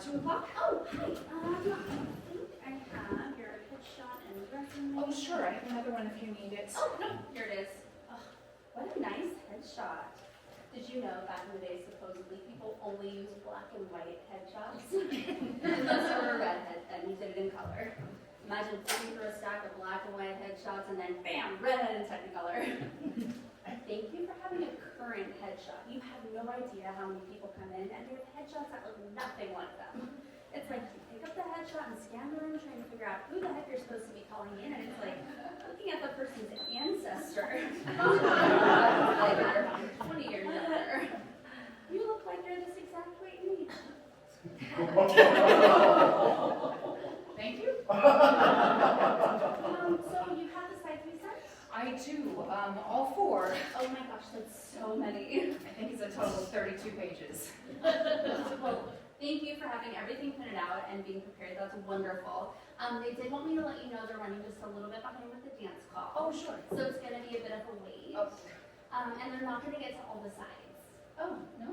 2 o'clock? Oh, hi. I think I have your headshot and resume. Oh, sure, I have another one if you need it. Oh, no, here it is. Oh, what a nice headshot. Did you know back in the day, supposedly, people only use black and white headshots? Unless you were a redhead, and you did it in color. Imagine flipping through a stack of black and white headshots and then bam, redhead in Technicolor. Thank you for having a current headshot. You have no idea how many people come in and they have headshots that look nothing like them. It's like you pick up the headshot and scan the room trying to figure out who the heck you're supposed to be calling in, and it's like looking at the person's ancestor. Like they're 20 years younger. You look like you're this exact weight and age. Thank you. So you have the sides we sent? I do, all 4. Oh my gosh, that's so many. I think it's a total of 32 pages. Well, thank you for having everything printed out and being prepared. That's wonderful. They did want me to let you know they're running just a little bit behind with the dance call. Oh, sure. So it's going to be a bit of a wait. Oh. And they're not going to get to all the sides. Oh, no?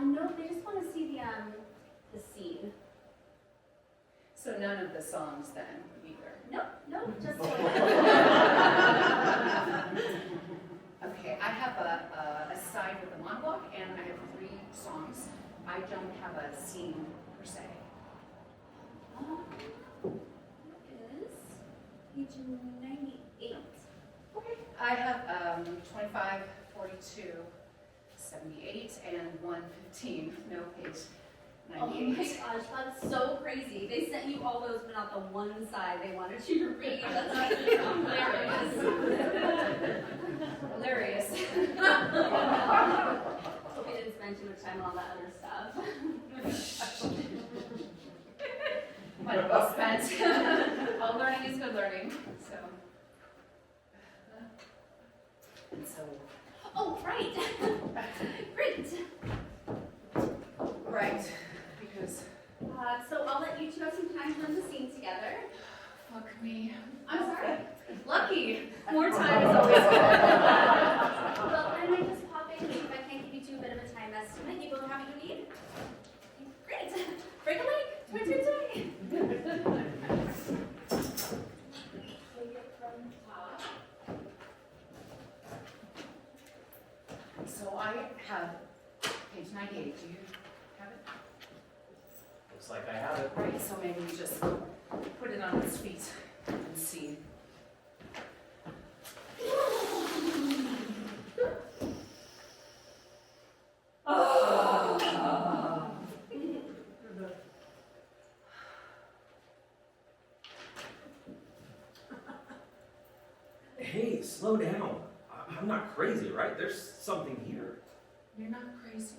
No, they just want to see the scene. So none of the songs then, either? No, just Okay, I have a side with a monologue, and I have 3 songs. I don't have a scene, per se. Is page 98. Okay. I have 25, 42, 78, and 115. No, page 98. Oh my gosh, that's so crazy. They sent you all those, but not the one side they wanted you to read. That's hilarious. Hilarious. Hope you didn't spend too much time on all that other stuff. Might have well spent. All learning is good learning. So. And so. Oh, right. Great. Right. Because. So I'll let you two have some time to run the scene together. Fuck me. I'm sorry. Lucky. More time is always good. Well, I might just pop in and see if I can't give you two a bit of a time estimate. You both have what you need? Great. Break a leg. Twin, twin, twin. Take it from the top. So I have page 98. Do you have it? Looks like I have it. Right, so maybe you just put it on its feet and see. Hey, slow down. I'm not crazy, right? There's something here. You're not crazy.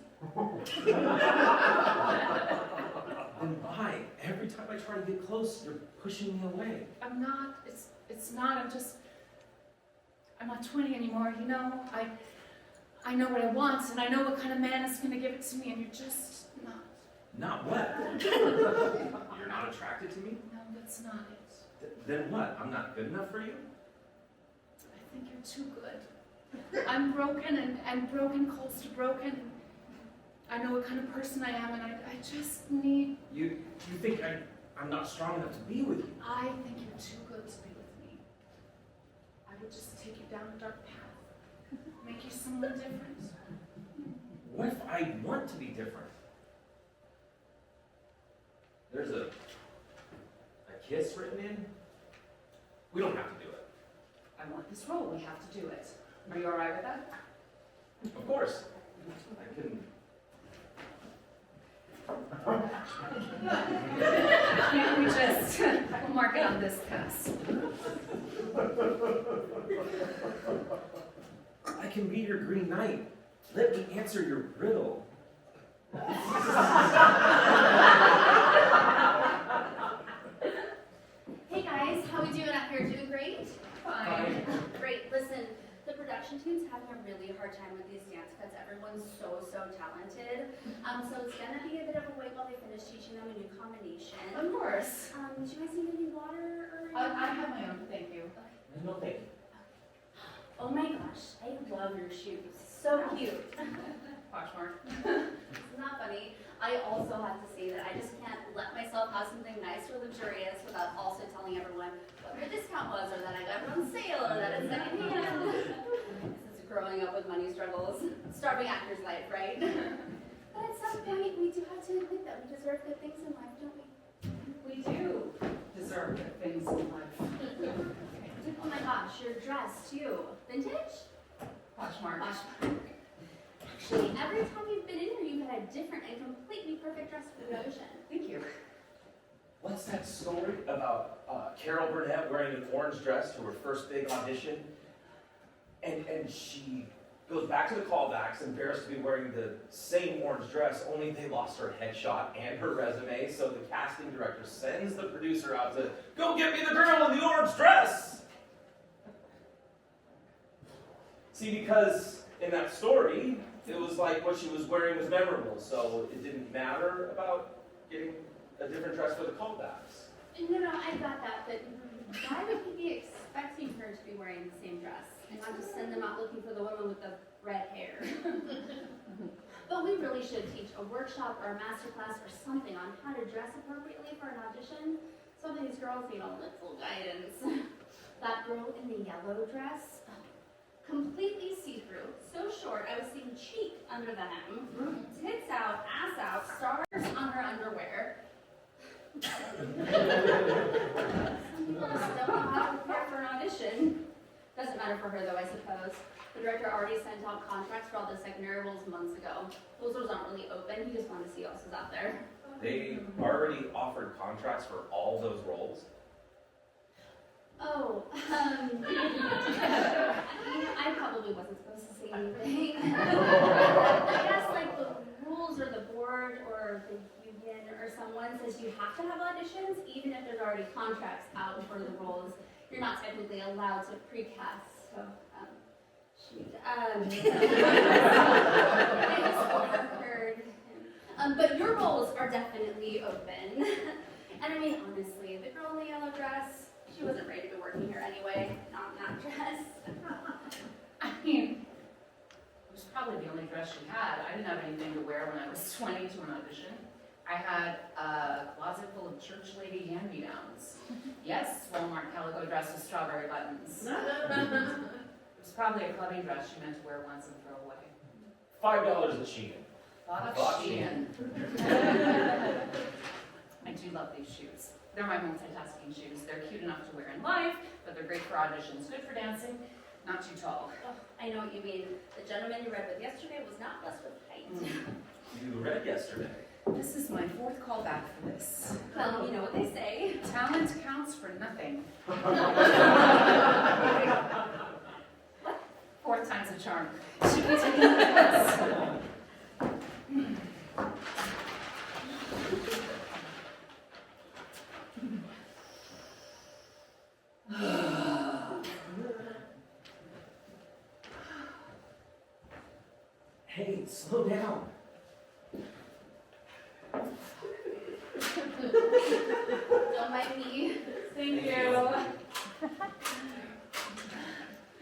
Then why? Every time I try to get close, you're pushing me away. I'm not, it's not, I'm not 20 anymore, you know? I know what I want, and I know what kind of man is gonna give it to me, and you're just not. Not what? You're not attracted to me? No, that's not it. Then what? I'm not good enough for you? I think you're too good. I'm broken, and broken calls to broken. I know what kind of person I am, and I just need... You think I'm not strong enough to be with you? I think you're too good to be with me. I would just take you down a dark path, make you someone different. What if I want to be different? There's a kiss written in? We don't have to do it. I want this role, we have to do it. Are you alright with that? Of course. I couldn't. Can't we just mark it on this pass? I can be your Green Knight. Let me answer your riddle. Hey guys, how we doing out here? Doing great? Fine. Great. Listen, the production team's having a really hard time with these dance cuts. Everyone's so talented. So it's gonna be a bit of a wait while they finish teaching them a new combination. Of course. Do you guys need any water or I have my own, thank you. No, thank you. Oh my gosh, I love your shoes. So cute. Poshmark. It's not funny. I also have to say that I just can't let myself have something nice or luxurious without also telling everyone what my discount was, or that I got it on sale, or that it's secondhand. This is growing up with money struggles. Starving actor's life, right? But at some point, we do have to admit that we deserve good things in life, don't we? We do deserve good things in life. Oh my gosh, your dress too. Vintage? Poshmark. Actually, every time you've been in here, you've had a different and completely perfect dress for the audition. Thank you. What's that story about Carol Burnett wearing an orange dress to her first big audition? And she goes back to the callbacks, embarrassed to be wearing the same orange dress, only they lost her headshot and her resume, so the casting director sends the producer out to go get me the girl in the orange dress! See, because in that story, it was like what she was wearing was memorable, so it didn't matter about getting a different dress for the callbacks. No, I got that, but why would he be expecting her to be wearing the same dress and not just send them out looking for the woman with the red hair? But we really should teach a workshop or a master class or something on how to dress appropriately for an audition. Some of these girls need a little guidance. That girl in the yellow dress, completely see-through, so short I was seeing cheek under the hem, tits out, ass out, stars on her underwear. Some people just don't know how to prepare for an audition. Doesn't matter for her though, I suppose. The director already sent out contracts for all the secondary roles months ago. Those roles aren't really open, he just wanted to see what else was out there. They already offered contracts for all those roles? Oh, I probably wasn't supposed to say anything. I guess like the rules or the board or the union or someone says you have to have auditions even if there's already contracts out for the roles. You're not technically allowed to precast, so, shoot. I just overheard him. But your roles are definitely open. And I mean, honestly, the girl in the yellow dress, she wasn't ready to be working here anyway, not in that dress. I mean, it was probably the only dress she had. I didn't have anything to wear when I was 20 to an audition. I had a closet full of church lady hand-me-downs. Yes, Walmart calico dress with strawberry buttons. It was probably a clubbing dress she meant to wear once and throw away. $5 a Shein. Fuck Shein. I do love these shoes. They're my multitasking shoes. They're cute enough to wear in life, but they're great for auditions. Good for dancing, not too tall. Oh, I know what you mean. The gentleman you read with yesterday was not blessed with height. You read yesterday. This is my 4th call back for this. Well, you know what they say. Talent counts for nothing. What? 4th time's a charm. Should we take this? Hey, slow down. Don't mind me. Thank you.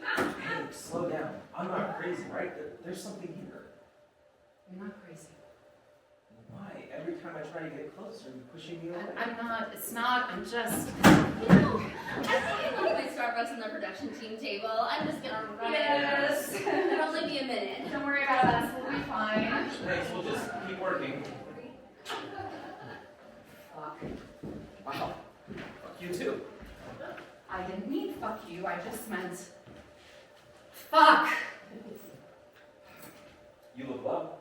Hey, slow down. I'm not crazy, right? There's something here. You're not crazy. Why? Every time I try to get closer, you're pushing me away. I'm not, it's not, I'm just... You know, I think my Starbucks on the production team table. I'm just gonna run Yes. it. It'll only be a minute. Don't worry about us, we'll be fine. Thanks, we'll just keep working. Fuck. Wow. Fuck you too. I didn't mean fuck you, I just meant... Fuck! You look well.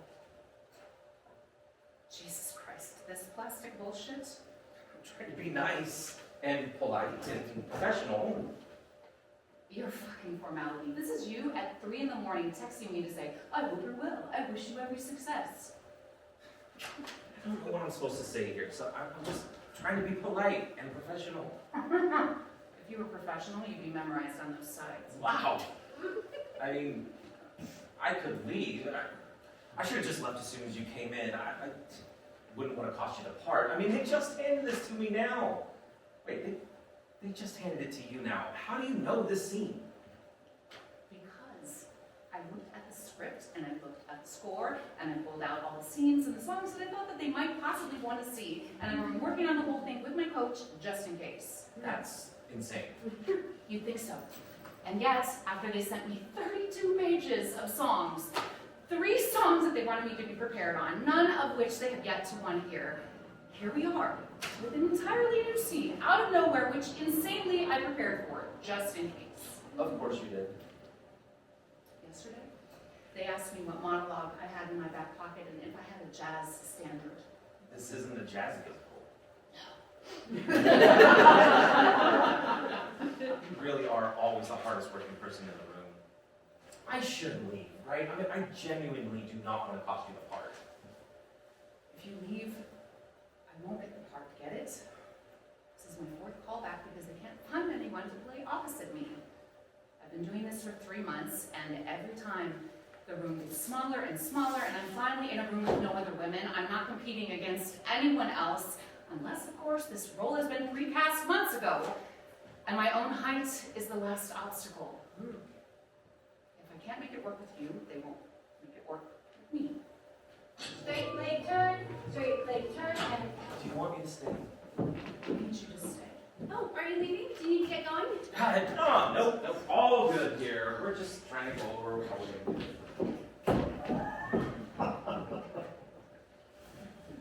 Jesus Christ, this plastic bullshit? I'm trying to be nice and polite and professional. You're fucking formality. This is you at 3 in the morning texting me to say, I hope you're well, I wish you every success. I don't know what I'm supposed to say here, so I'm just trying to be polite and professional. If you were professional, you'd be memorized on those sides. Wow. I mean, I could leave. I should have just left as soon as you came in. I wouldn't want to cost you the part. I mean, they just handed this to me now. Wait, they just handed it to you now. How do you know this scene? Because I looked at the script, and I looked at the score, and I pulled out all the scenes and the songs that I thought that they might want to see. And I'm working on the whole thing with my coach, just in case. That's insane. You'd think so. And yet, after they sent me 32 pages of songs, 3 songs that they wanted me to be prepared on, none of which they have yet to want to hear, here we are, with an entirely new scene, out of nowhere, which insanely I prepared for, just in case. Of course you did. Yesterday, they asked me what monologue I had in my back pocket and if I had a jazz standard. This isn't a jazz musical. You really are always the hardest working person in the room. I should leave, right? I mean, I genuinely do not want to cost you the part. If you leave, I won't get the part, get it? This is my 4th callback because they can't find anyone to play opposite me. I've been doing this for 3 months, and every time the room gets smaller and smaller, and I'm finally in a room with no other women. I'm not competing against anyone else, unless, of course, this role has been recast months ago, and my own height is the last obstacle. If I can't make it work with you, they won't make it work with me. Straight leg turn, and... Do you want me to stay? I need you to stay. Oh, are you leaving? Do you need to get going? Nope, all good here. We're just trying to go over what we're going to do.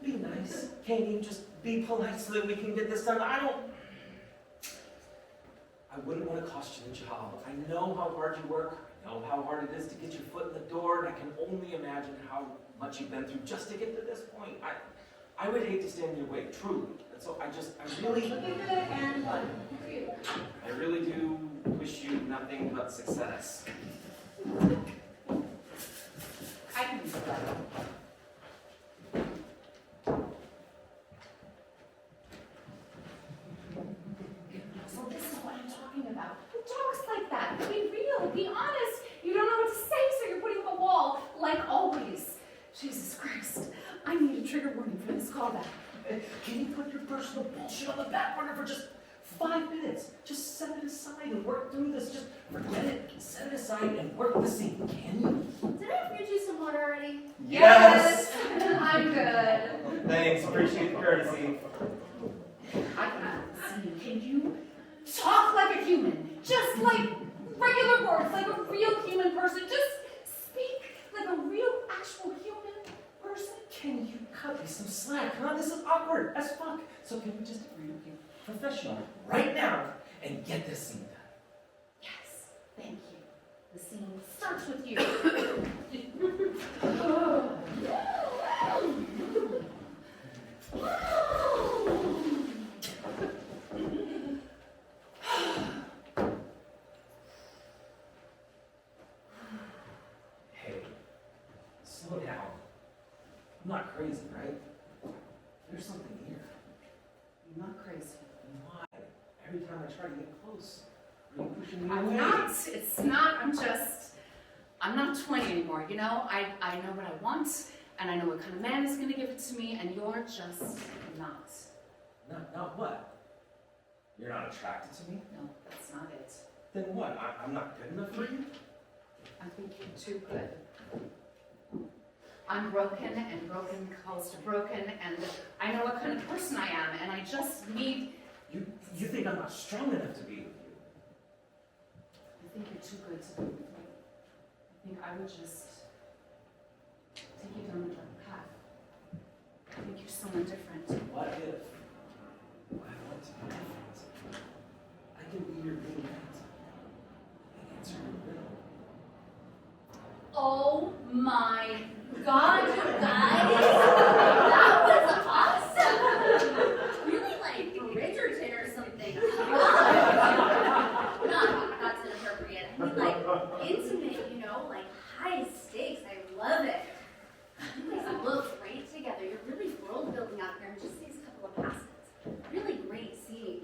Be nice. Can't you just be polite so that we can get this done? I wouldn't want to cost you the job. I know how hard you work. I know how hard it is to get your foot in the door, and I can only imagine how much you've been through just to get to this point. I would hate to stand in your way, truly. And so I really... Looking good, and 1, 2. I really do wish you nothing but success. I can do that. So this is what I'm talking about. Who talks like that? Be real, be honest. You don't know what to say, so you're putting up a wall, like always. Jesus Christ. I need a trigger warning for this callback. Can you put your personal bullshit on the back burner for just 5 minutes? Just set it aside and work through this. Just forget it, set it aside, and work the scene. Can you? Did I forget you some water already? Yes! I'm good. Thanks, appreciate the courtesy. I cannot see. Can you talk like a human? Just like regular words, like a real human person. Just speak like a real, actual human person. Can you cut me some slack, huh? This is awkward as fuck. So can we just agree to be professional right now and get this scene done? Yes, thank you. The scene starts with you. Hey, slow down. I'm not crazy, right? There's something here. You're not crazy. Why? Every time I try to get close, are you pushing me I'm away? not. It's not. I'm not 20 anymore, you know? I know what I want, and I know what kind of man is gonna give it to me, and you're just not. Not what? You're not attracted to me? No, that's not it. Then what? I'm not good enough for you? I think you're too good. I'm broken, and broken calls to broken, and I know what kind of person I am, and I just need... You think I'm not strong enough to be with you? I think you're too good to be with me. I think I would just take you down a dark path. I think you're someone different. What if I want to be different? I can be your green light and answer your riddle. Oh my God, you guys! That was awesome! Really like Bridgerton or something. That's inappropriate. I mean like intimate, you know, like high stakes. I love it. You guys look great together. You're really world building out there in just these couple of passes. Really great scene.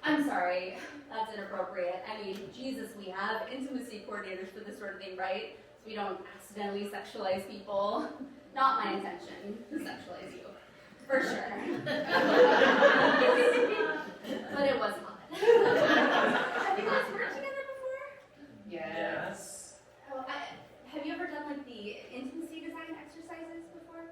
I'm sorry, that's inappropriate. I mean, Jesus, we have intimacy coordinators for this sort of thing, right? So we don't accidentally sexualize people. Not my intention to sexualize you, for sure. But it was fun. Have you guys worked together before? Yes. Oh, have you ever done like the intimacy design exercises before?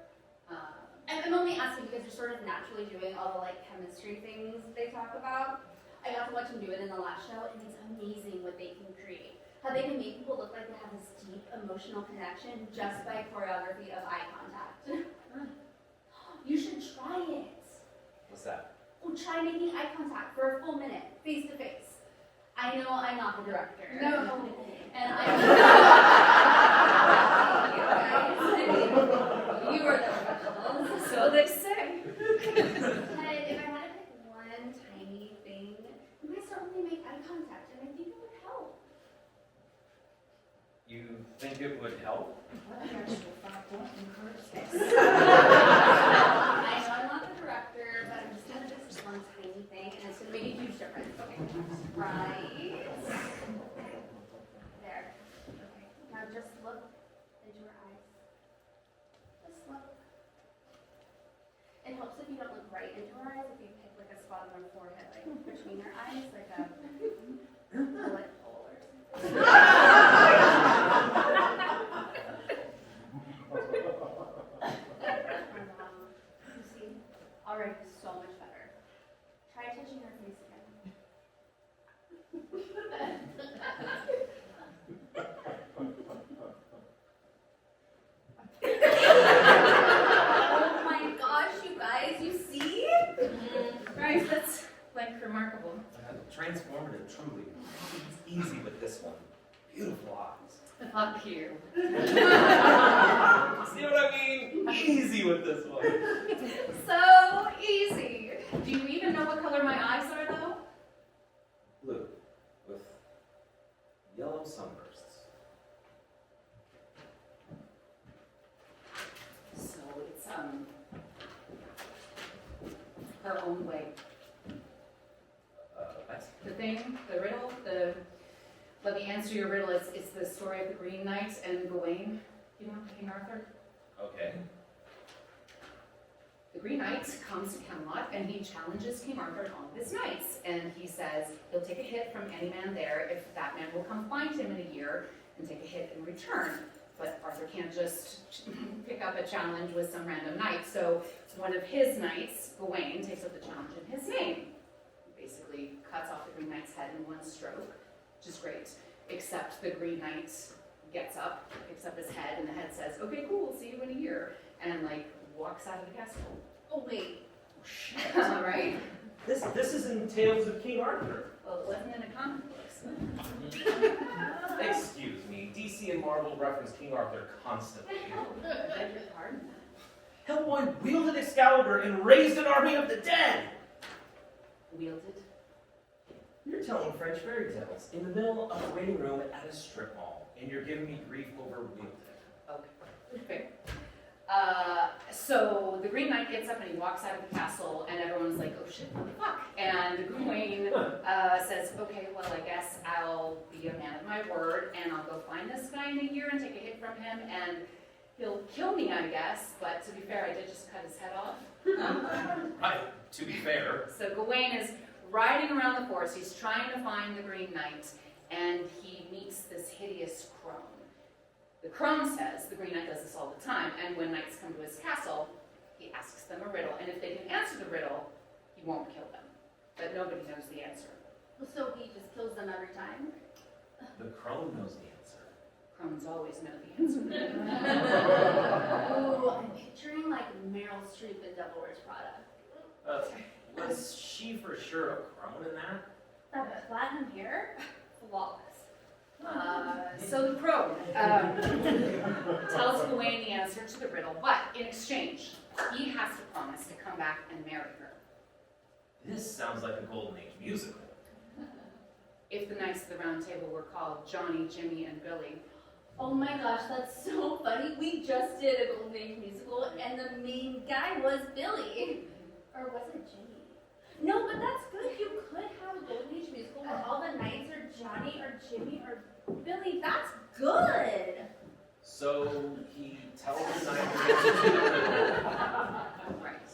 And I'm only asking because you're sort of naturally doing all the like chemistry things they talk about. I got to watch them do it in the last show, and it's amazing what they can create. How they can make people look like they have this deep emotional connection just by choreography of eye contact. You should try it. What's that? Well, try making eye contact for a full minute, face to face. I know I'm not the director. No. And I'm you are the professionals. So they say. But if I had to pick one tiny thing, you might start when they make eye contact, and I think it would help. You think it would help? What an actual fact, don't encourage this. I know I'm not the director, but I'm just gonna do this one tiny thing, and it's gonna make a huge difference. Okay. Right. There. Okay. Now just look into her eyes. Just look. It helps if you don't look right into her eyes, if you pick like a spot on her forehead, like between her eyes, like a bullet hole or something. You see? Already so much better. Try touching her face again. Oh my gosh, you guys, you see? Right, that's like remarkable. Transformative, truly. It's easy with this one. Beautiful eyes. Fuck you. See what I mean? Easy with this one. So easy. Do you even know what color my eyes are, though? Blue, with yellow sunbursts. So it's her own way. That's The thing, the riddle, let me answer your riddle. It's the story of the Green Knight and Gawain. You know King Arthur? okay. The Green Knight comes to Camelot and he challenges King Arthur and all of his knights. And he says he'll take a hit from any man there if that man will come find him in a year and take a hit in return. But Arthur can't just pick up a challenge with some random knight. So one of his knights, Gawain, takes up the challenge in his name. He basically cuts off the Green Knight's head in one stroke, which is great. Except the Green Knight gets up, picks up his head, and the head says, "Okay, cool, see you in a year," and like walks out of the castle. Oh wait. Right? This is in Tales of King Arthur. Well, it wasn't in a comic book. Excuse me, DC and Marvel reference King Arthur constantly. I beg your pardon. Hellboy wielded Excalibur and raised an army of the dead! Wielded. You're telling French fairy tales in the middle of a waiting room at a strip mall, and you're giving me grief over wielded. Okay, fair. So the Green Knight gets up and he walks out of the castle, and everyone's like, "Oh shit, what the fuck?" And Gawain says, "Okay, well, I guess I'll be a man of my word, and I'll go find this guy in a year and take a hit from him, and he'll kill me, I guess. But to be fair, I did just cut his head off." Right, to be fair. So Gawain is riding around the forest. He's trying to find the Green Knight, and he meets this hideous crone. The crone says the Green Knight does this all the time, and when knights come to his castle, he asks them a riddle, and if they can answer the riddle, he won't kill them. But nobody knows the answer. So he just kills them every time? The crone knows the answer. Crones always know the answer. Ooh, I'm picturing like Meryl Streep in Devil Wears Prada. Was she for sure a crone in that? That platinum hair? Flawless. So the crone tells Gawain the answer to the riddle, but in exchange, he has to promise to come back and marry her. This sounds like a Golden Age musical. If the Knights of the Round Table were called Johnny, Jimmy, and Billy. Oh my gosh, that's so funny. We just did a Golden Age musical, and the main guy was Billy. Or was it Jimmy? No, but that's good. You could have a Golden Age musical where all the knights are Johnny or Jimmy or Billy. That's good. So he tells the knight the answer to the riddle. Right.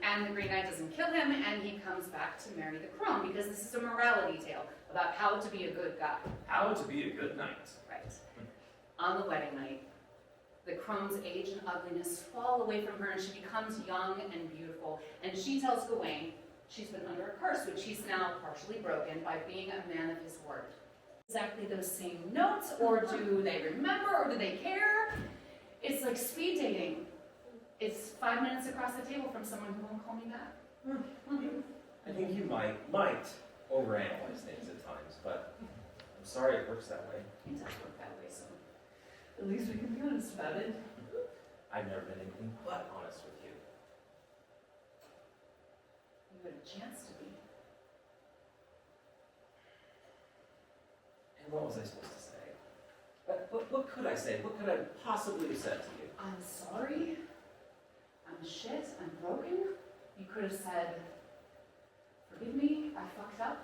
And the Green Knight doesn't kill him, and he comes back to marry the crone, because this is a morality tale about how to be a good guy. How to be a good knight. Right. On the wedding night, The Crohn's age and ugliness fall away from her and she becomes young and beautiful. And she tells Gawain she's been under a curse, which he's now partially broken by being a man of his word. Exactly those same notes, or do they remember, or do they care? It's like speed dating. It's 5 minutes across the table from someone who won't call me back. I think you might overanalyze things at times, but I'm sorry it works that way. It does work that way, so at least we can be honest about it. I've never been anything but honest with you. You had a chance to be. And what was I supposed to say? What could I say? What could I possibly have said to you? I'm sorry. I'm shit. I'm broken. You could have said, forgive me, I fucked up.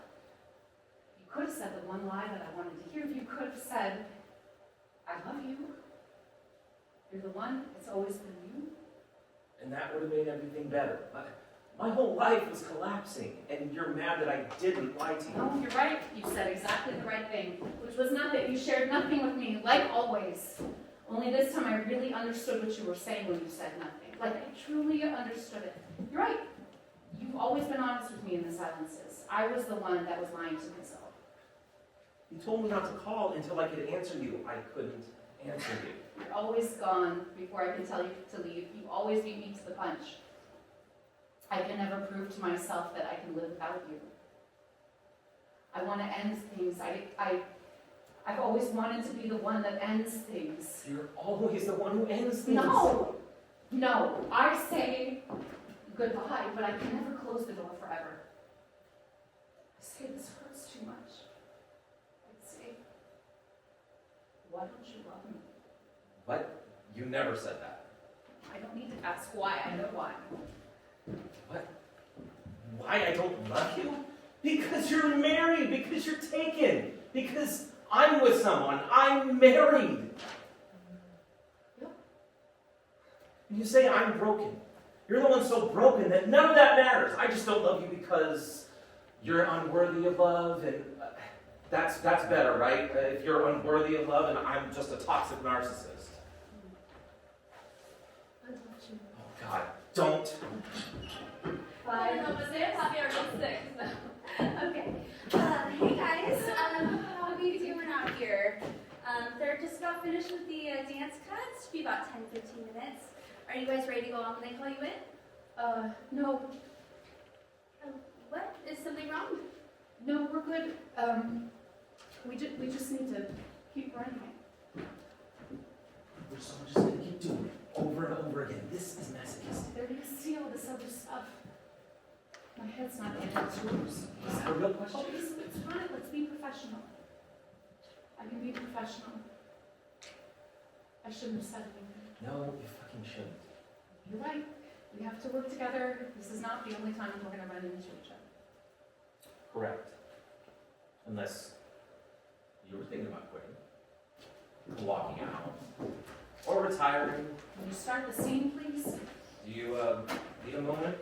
You could have said the one lie that I wanted to hear. You could have said, I love you. You're the one. It's always been you. And that would have made everything better. My whole life was collapsing, and you're mad that I didn't lie to you. No, you're right. You said exactly the right thing, which was not that you shared nothing with me, like always. Only this time I really understood what you were saying when you said nothing. Like, I truly understood it. You're right. You've always been honest with me in the silences. I was the one that was lying to myself. You told me not to call until I could answer you. I couldn't answer you. You're always gone before I can tell you to leave. You always beat me to the punch. I can never prove to myself that I can live without you. I want to end things. I've always wanted to be the one that ends things. You're always the one who ends things. No, I say goodbye, but I can never close the door forever. I say this hurts too much. I'd say, why don't you love me? What? You never said that. I don't need to ask why, I know why. What? Why I don't love you? Because you're married, because you're taken, because I'm with someone, I'm married. Yep. And you say I'm broken. You're the one so broken that none of that matters. I just don't love you because you're unworthy of love, and that's better, right? If you're unworthy of love and I'm just a toxic narcissist. I love you. Oh God, don't. Bye. Happy Article 6. Okay. Hey guys, how are you doing out here? They're just about finished with the dance cuts. Should be about 10-15 minutes. Are you guys ready to go on when they call you in? No, What? Is something wrong? no, we're good. We just need to keep running. We're so just gonna keep doing it over and over again. This is masochistic. They're gonna see all this other stuff. My head's not in it, it's yours. Is that a real question? Oh, it's fine, let's be professional. I can be professional. I shouldn't have said anything. No, you fucking shouldn't. You're right. We have to work together. This is not the only time we're gonna run into each other. Correct. Unless you were thinking about quitting, walking out, or retiring. Can you start the scene, please? Do you need a moment?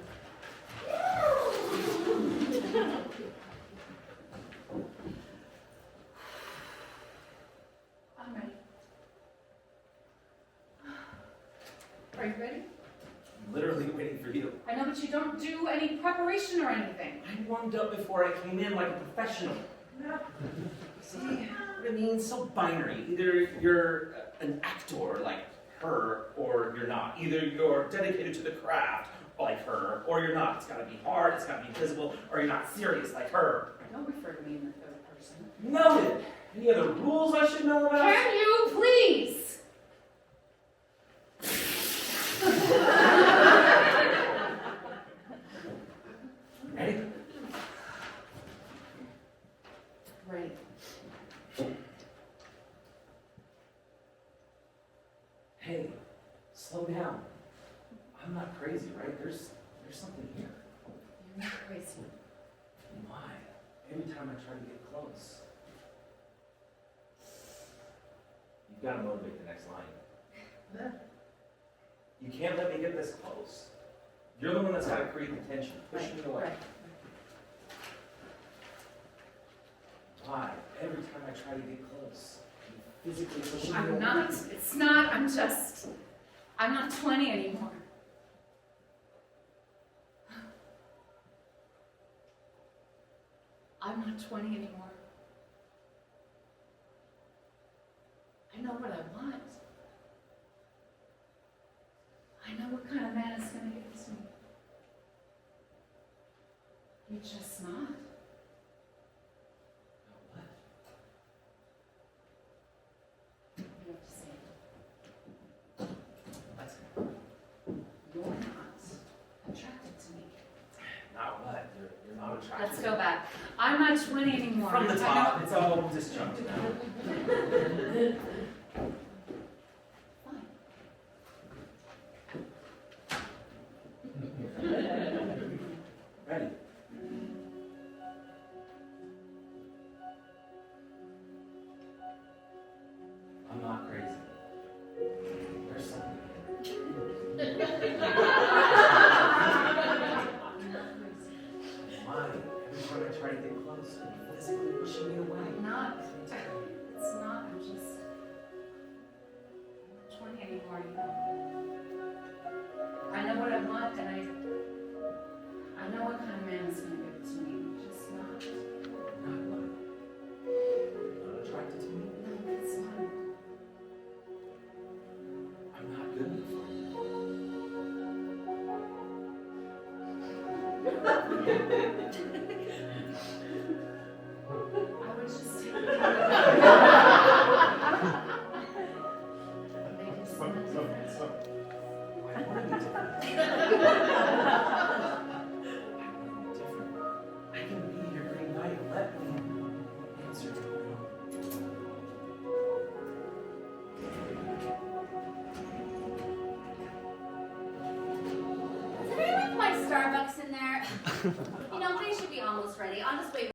I'm ready. Are you ready? I'm literally waiting for you. I know, but you don't do any preparation or anything. I warmed up before I came in like a professional. See what I mean? So binary. Either you're an actor like her, or you're not. Either you're dedicated to the craft like her, or you're not. It's gotta be hard, it's gotta be visible, or you're not serious like her. Don't refer to me in the third person. Noted. Any other rules I should know about? Can you please? Ready? Right. Hey, slow down. I'm not crazy, right? There's something here. You're not crazy. Why? Every time I try to get close. You've got to motivate the next line. You can't let me get this close. You're the one that's got to create the tension. Push me away. Right. Why? Every time I try to get close, you physically pushing you I'm away. not, it's not, I'm not 20 anymore. I'm not 20 anymore. I know what I want. I know what kind of man is going to give it to me. You're just not. What? You have to say it. You're not attracted to me. Not what? You're not attracted. Let's go back. I'm not 20 anymore. From the I top, it's all disjunctive now. know- Fine. Ready? I'm not crazy. There's something here. Mine. Every time I try to get close, you're physically pushing me away. I'm not. It's not. I'm just not 20 anymore, you know. I know what I want, and I know what kind of man is going to give it to me. I'm just not. Not what? Not attracted to me? No, it's not. I'm not good enough. I was just. They just want to do this. Why would I be different? I can be your green knight. Let me answer to you. Did I leave my Starbucks in there? You know, they should be almost ready. I'll just wait.